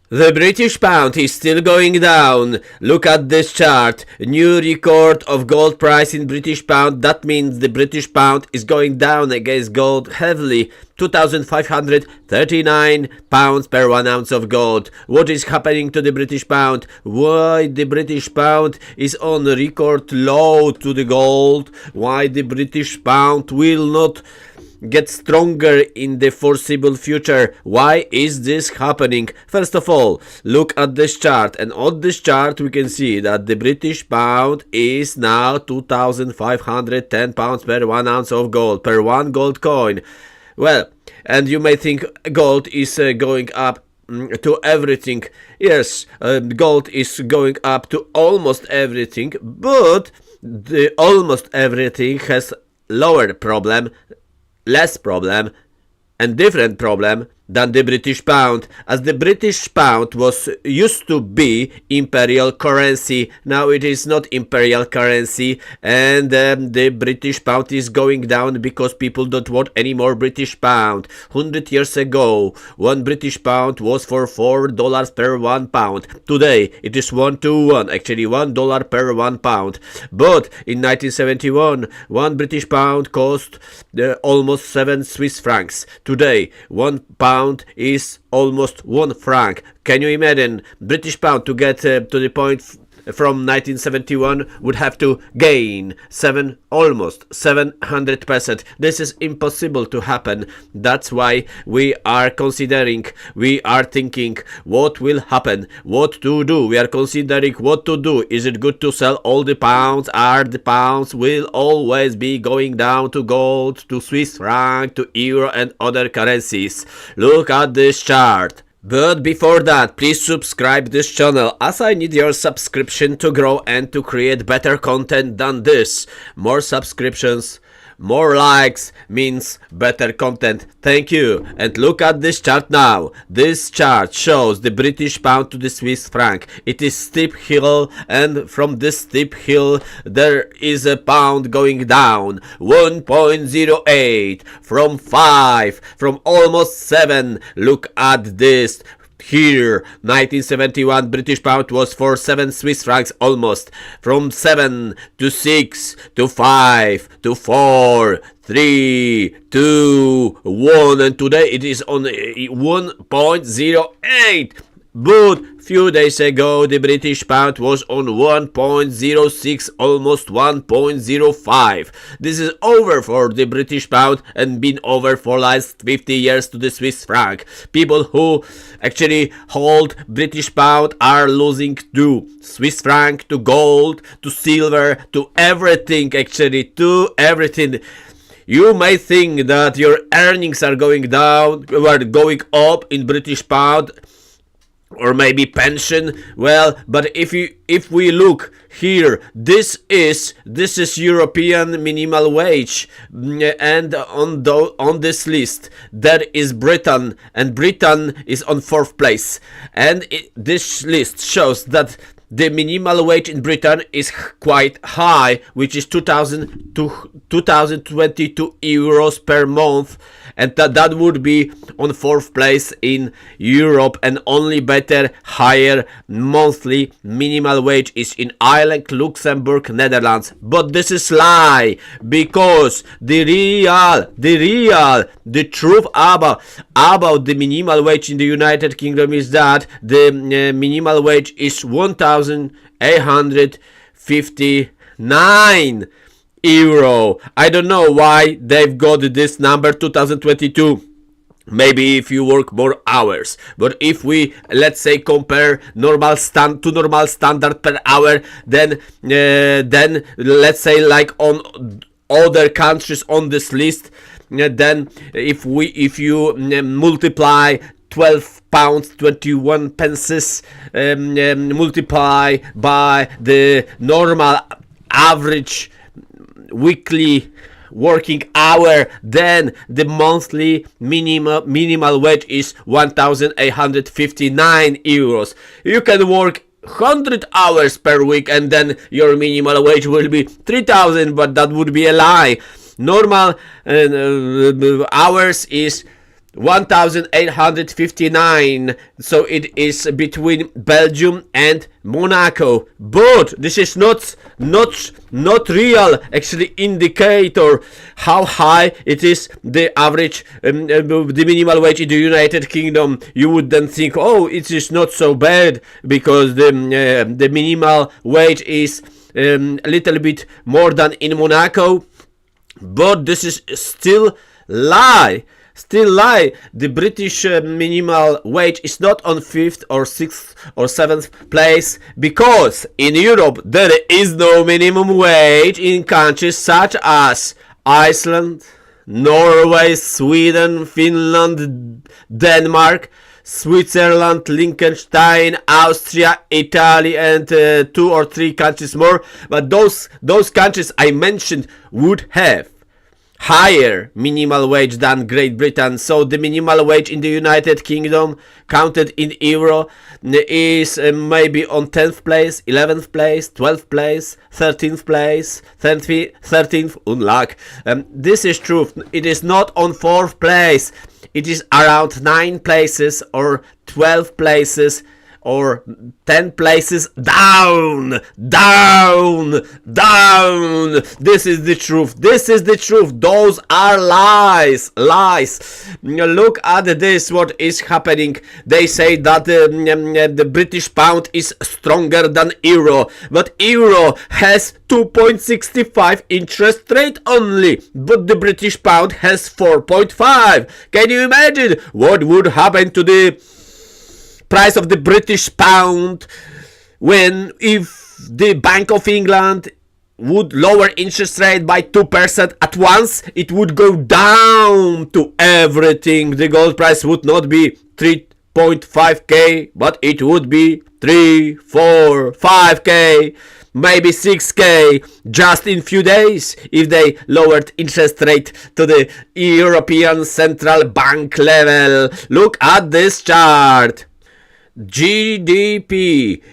The British pound is still going down. Look at this chart. New record of gold price in British pound. That means the British pound is going down against gold heavily. 2,539 pounds per 1 ounce of gold. What is happening to the British pound? Why the British pound is on record low to the gold? Why the British pound will not get stronger in the foreseeable future? Why is this happening? First of all, look at this chart, and on this chart we can see that the British pound is now 2,510 pounds per 1 ounce of gold, per one gold coin. Well, and you may think gold is going up to everything. Yes, gold is going up to almost everything, but the almost everything has lower problem, less problem, and different problem than the British pound, as the British pound was used to be imperial currency. Now it is not imperial currency, and the British pound is going down because people don't want any more British pound. 100 years ago, one British pound was for $4 per 1 pound. Today it is 1 to 1, actually $1 per 1 pound. But in 1971, one British pound cost almost 7 Swiss francs. Today, 1 pound is almost 1 franc. Can you imagine? British pound to get to the point from 1971 would have to gain almost 700%. This is impossible to happen. That's why we are thinking what will happen, what to do. We are considering what to do. Is it good to sell all the pounds? Are the pounds will always be going down to gold, to Swiss franc, to euro and other currencies? Look at this chart. But before that, please subscribe this channel, as I need your subscription to grow and to create better content than this. More subscriptions, more likes means better content. Thank you. And look at this chart now. This chart shows the British pound to the Swiss franc. It is steep hill, and from this steep hill there is a pound going down 1.08 from 5, from almost 7. Look at this. Here, 1971 British pound was for 7 Swiss francs almost. From 7 to 6 to 5 to 4, 3, 2, 1, and today it is on 1.08. But few days ago the British pound was on 1.06, almost 1.05. This is over for the British pound and been over for last 50 years to the Swiss franc. People who actually hold British pound are losing to Swiss franc, to gold, to silver, to everything, actually to everything. You may think that your earnings are going down, or going up in British pound, or maybe pension. Well, but if we look here, this is European minimal wage, and on this list there is Britain, and Britain is on 4th place, and this list shows that the minimal wage in Britain is quite high, which is 2,022 euros per month, and that would be on 4th place in Europe, and only better, higher monthly minimal wage is in Ireland, Luxembourg, Netherlands. But this is lie, because the truth about the minimal wage in the United Kingdom is that the minimal wage is 1,859 euro. I don't know why they've got this number 2022. Maybe if you work more hours, but if we, let's say, compare normal standard per hour, then let's say like on other countries on this list, then if you multiply 12 pounds 21 pences multiply by the normal average weekly working hour, then the monthly minimal wage is 1,859 euros. You can work 100 hours per week and then your minimal wage will be 3,000, but that would be a lie. Normal hours is 1859. So it is between Belgium and Monaco. But this is not real actually indicator how high it is the average the minimal wage in the United Kingdom. You would then think, oh, it is not so bad because the minimal wage is a little bit more than in Monaco. But this is still lie. The British minimal wage is not on 5th or 6th or 7th place because in Europe there is no minimum wage in countries such as Iceland, Norway, Sweden, Finland, Denmark, Switzerland, Liechtenstein, Austria, Italy, and 2 or 3 countries more. But those countries I mentioned would have higher minimal wage than Great Britain. So the minimal wage in the United Kingdom, counted in euro, is maybe on 10th place, 11th place, 12th place, 13th place, 13th, unluck. This is true. It is not on 4th place. It is around 9 places or 12 places or 10 places down. This is the truth. Those are lies. Look at this, what is happening. They say that the British pound is stronger than euro, but euro has 2.65 interest rate only, but the British pound has 4.5. Can you imagine what would happen to the price of the British pound if the Bank of England would lower interest rate by 2% at once? It would go down to everything. The gold price would not be 3.5k, but it would be 3, 4, 5k, maybe 6k just in few days if they lowered interest rate to the European Central Bank level. Look at this chart. GBP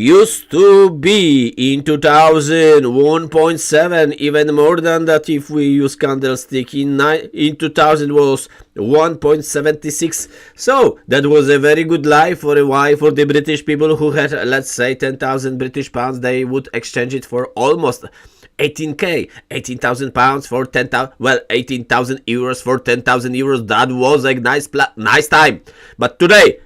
used to be in 2000 1.7, even more than that if we use candlestick. In 2000 was 1.76. So that was a very good life for a while for the British people who had, let's say, 10,000 British pounds. They would exchange it for almost 18k, 18,000 pounds for 10,000, 18,000 euros for 10,000 euros. That was a nice time. But today,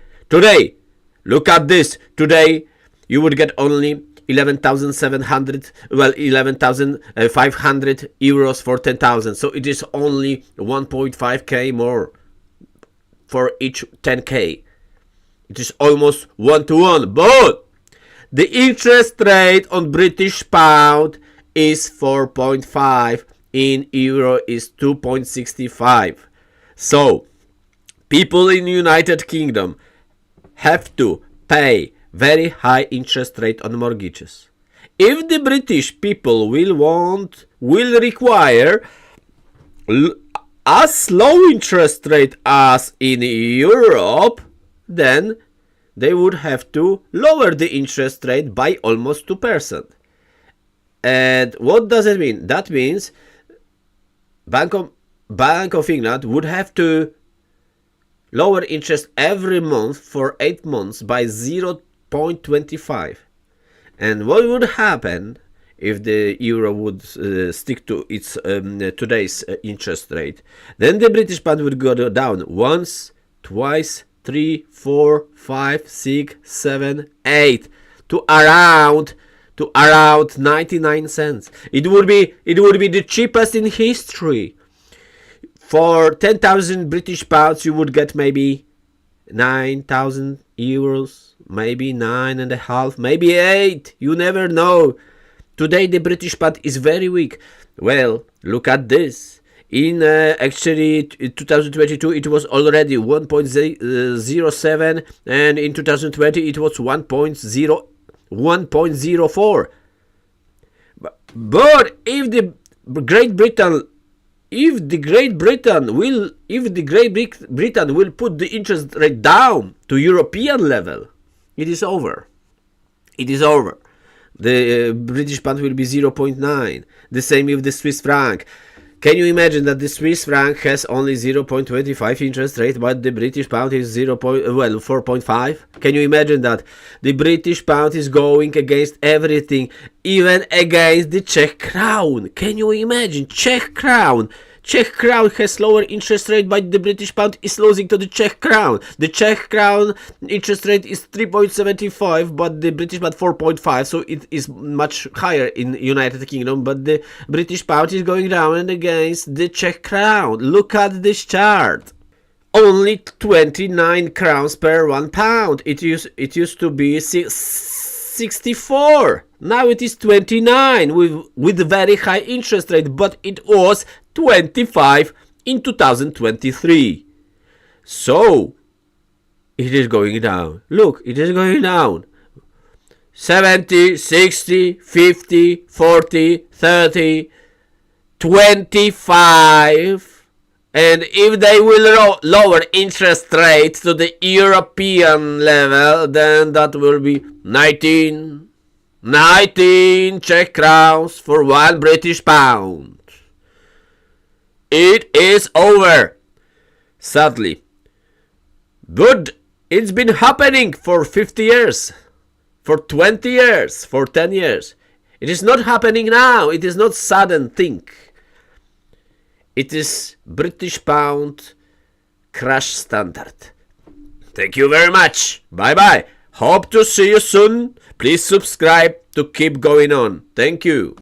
look at this. Today, you would get only 11,500 euros for 10,000. So it is only 1.5k more for each 10k. It is almost 1-to-1. But the interest rate on British pound is 4.5. In euro is 2.65. So people in United Kingdom have to pay very high interest rate on mortgages. If the British people will require as low interest rate as in Europe, then they would have to lower the interest rate by almost 2%. And what does it mean? That means Bank of England would have to lower interest every month for 8 months by 0.25. And what would happen if the euro would stick to its today's interest rate? Then the British pound would go down once, twice, 3, 4, 5, 6, 7, 8 to around 99 cents. It would be the cheapest in history. For 10,000 British pounds, you would get maybe 9,000 euros, maybe 9.5, maybe 8. You never know. Today, the British pound is very weak. Well, look at this. In actually 2022, it was already 1.07, and in 2020, it was 1.04. But if the Great Britain will put the interest rate down to European level, it is over. The British pound will be 0.9. The same with the Swiss franc. Can you imagine that the Swiss franc has only 0.25 interest rate, but the British pound is 4.5? Can you imagine that the British pound is going against everything, even against the Czech crown? Can you imagine? Czech crown has lower interest rate, but the British pound is losing to the Czech crown. The Czech crown interest rate is 3.75, but the British pound 4.5, so it is much higher in United Kingdom, but the British pound is going down against the Czech crown. Look at this chart. Only 29 crowns per 1 pound. It used to be 64. Now it is 29 with very high interest rate, but it was 25 in 2023. So it is going down. Look, it is going down. 70, 60, 50, 40, 30, 25. And if they will lower interest rates to the European level, then that will be 19 Czech crowns for 1 British pound. It is over. Sadly. But it's been happening for 50 years, for 20 years, for 10 years. It is not happening now. It is not sudden thing. It is British pound crash standard. Thank you very much. Bye bye. Hope to see you soon. Please subscribe to keep going on. Thank you.